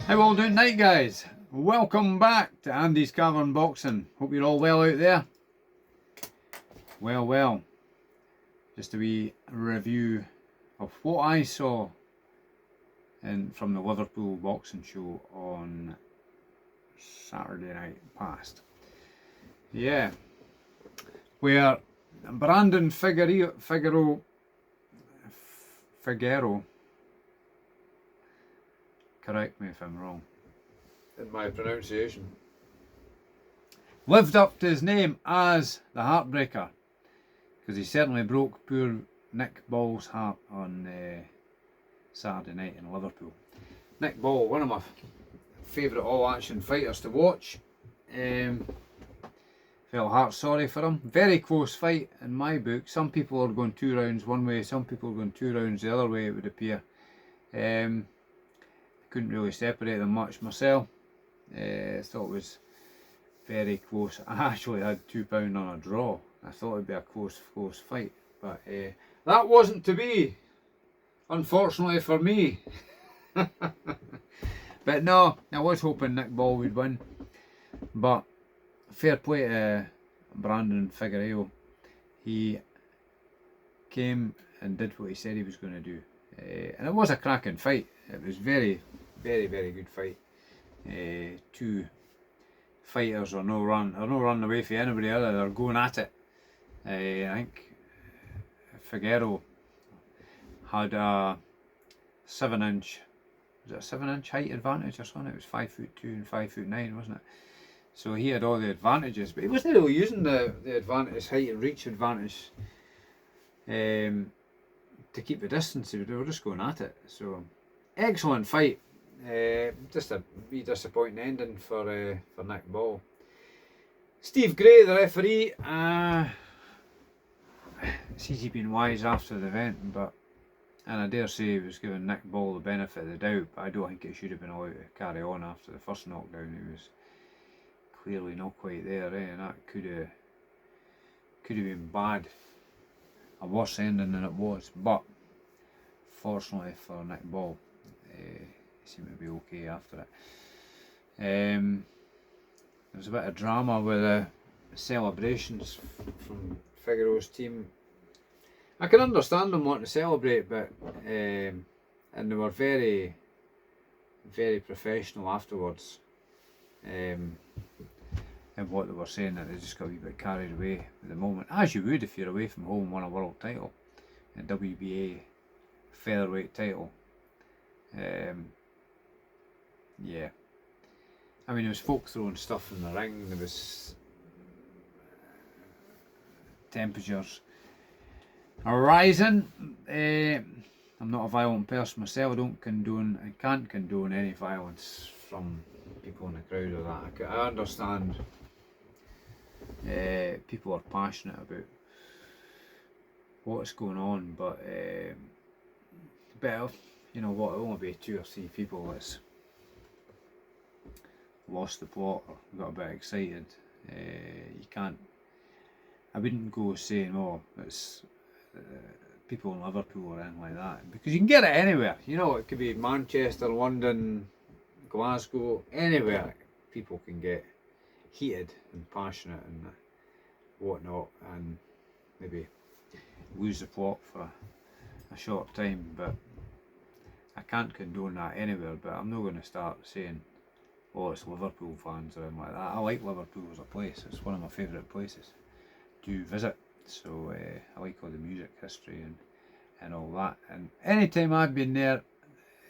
How all doing tonight, guys? Welcome back to Andy's Cavern Boxing. Hope you're all well out there. Well. Just a wee review of what I saw from the Liverpool boxing show on Saturday night past. Yeah, where Brandon Figueroa, correct me if I'm wrong in my pronunciation, lived up to his name as the Heartbreaker, because he certainly broke poor Nick Ball's heart on Saturday night in Liverpool. Nick Ball, one of my favourite all-action fighters to watch. Felt heart sorry for him. Very close fight in my book. Some people are going 2 rounds one way, some people are going 2 rounds the other way, it would appear. Couldn't really separate them much myself. Thought it was very close. I actually had £2 on a draw. I thought it'd be a close fight, but that wasn't to be, unfortunately for me. But no, I was hoping Nick Ball would win, but fair play to Brandon Figueroa. He came and did what he said he was going to do, and it was a cracking fight. It was very good fight. 2 fighters are no running away from anybody other. They're going at it. I think Figueroa had a 7-inch, was it a 7-inch height advantage or something? It was 5'2" and 5'9", wasn't it? So he had all the advantages, but he wasn't really using the advantage, height and reach advantage, to keep the distance. They were just going at it. So excellent fight. Just a wee disappointing ending for Nick Ball. Steve Gray, the referee, sees he been wise after the event, and I dare say he was giving Nick Ball the benefit of the doubt, but I don't think it should have been allowed to carry on after the first knockdown. He was clearly not quite there, and that could have been bad, a worse ending than it was. But fortunately for Nick Ball, he seemed to be okay after it. There was a bit of drama with the celebrations from Figueroa's team. I can understand them wanting to celebrate, but and they were very professional afterwards. In what they were saying, that they just got a wee bit carried away at the moment, as you would if you're away from home, won a world title, a WBA Featherweight title. Yeah, I mean, there was folk throwing stuff in the ring, there was temperatures rising. I'm not a violent person myself. I can't condone any violence from people in the crowd or that. I understand people are passionate about what's going on, but you know what, it won't be 2 or 3 people that's lost the plot or got a bit excited. You can't, I wouldn't go saying, oh, it's people in Liverpool or anything like that, because you can get it anywhere. You know, it could be Manchester, London, Glasgow, anywhere. People can get heated and passionate and whatnot, and maybe lose the plot for a short time. But I can't condone that anywhere. But I'm not going to start saying, oh, it's Liverpool fans or anything like that. I like Liverpool as a place. It's one of my favourite places to visit. So I like all the music history and all that. And anytime I've been there,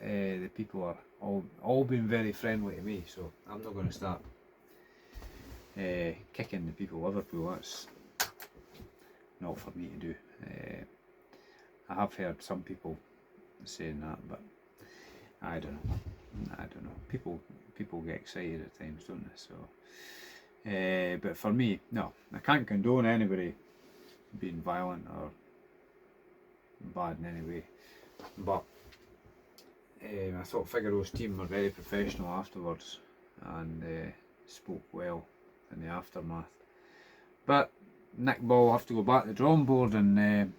the people are all been very friendly to me. So I'm not going to start kicking the people of Liverpool. That's not for me to do. I have heard some people saying that, but I don't know. People get excited at times, don't they? So, but for me, no, I can't condone anybody being violent or bad in any way. But I thought Figueroa's team were very professional afterwards and spoke well in the aftermath. But Nick Ball will have to go back to the drawing board and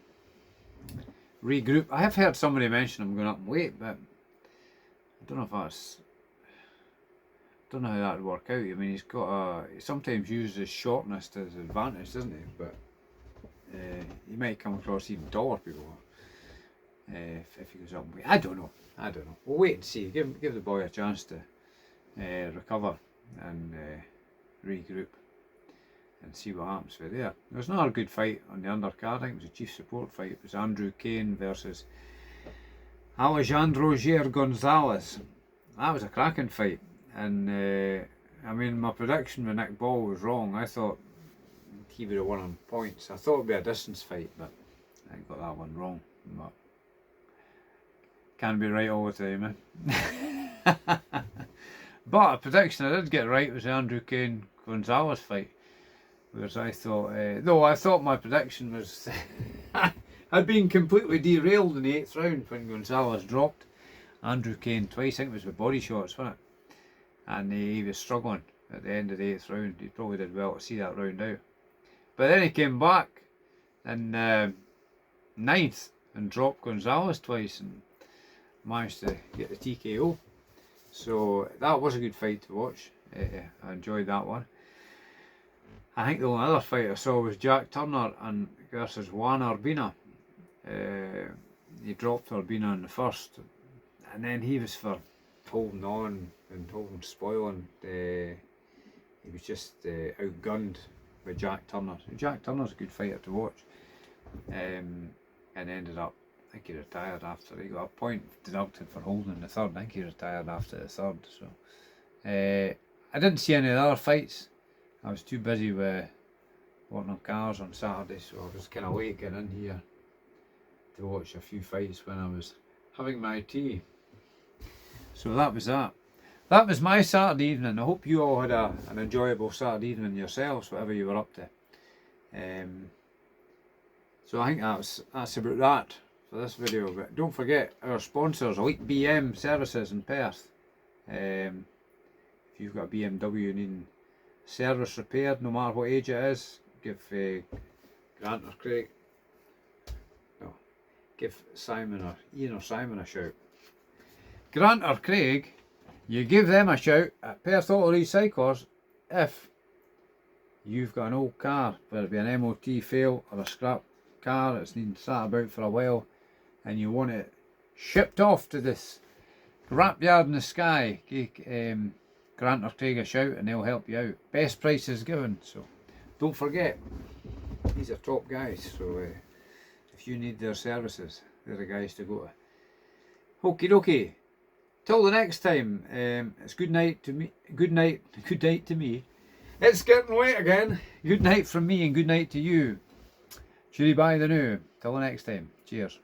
regroup. I have heard somebody mention him going up in weight, but I don't know if that's... don't know how that would work out. I mean, he sometimes uses his shortness to his advantage, doesn't he? But he might come across even taller people if he goes up and weight. I don't know. We'll wait and see. Give the boy a chance to recover and regroup and see what happens with there. There was another good fight on the undercard. I think it was a chief support fight. It was Andrew Kane versus Alejandro Jair Gonzalez. That was a cracking fight. And I mean, my prediction with Nick Ball was wrong. I thought he would have won on points. I thought it would be a distance fight, but I got that one wrong. But can't be right all the time, eh? But a prediction I did get right was the Andrew Kane Gonzalez fight, whereas I thought, though I thought my prediction was had been completely derailed in the 8th round when Gonzalez dropped Andrew Kane twice. I think it was with body shots, wasn't it? And he was struggling at the end of the 8th round. He probably did well to see that round out. But then he came back in 9th and dropped Gonzalez twice and managed to get the TKO. So that was a good fight to watch. I enjoyed that one. I think the only other fight I saw was Jack Turner versus Juan Urbina. He dropped Urbina in the first, and then he was for holding on and holding spoiling. He was just outgunned by Jack Turner. Jack Turner's a good fighter to watch. And ended up, I think he retired after. He got a point deducted for holding the third. I think he retired after the third. So I didn't see any of the other fights. I was too busy with working on cars on Saturday, so I was kind of late getting in here to watch a few fights when I was having my tea. So that was that. That was my Saturday evening. I hope you all had an enjoyable Saturday evening yourselves, whatever you were up to. So I think that's about that for this video. But don't forget our sponsors, Elite BM Services in Perth. If you've got a BMW needing service repaired, no matter what age it is, give Grant or Craig, no, give Simon or Ian or Simon a shout. Grant or Craig, you give them a shout at Perth Auto Recyclers if you've got an old car, whether it be an MOT fail or a scrap car that's been sat about for a while and you want it shipped off to this scrapyard in the sky. Grant or Craig a shout and they'll help you out. Best prices given, so don't forget, these are top guys, so if you need their services, they're the guys to go to. Okie dokie. Till the next time, it's good night to me. Good night to me. It's getting late again. Good night from me and good night to you. Cheery bye the new. Till the next time. Cheers.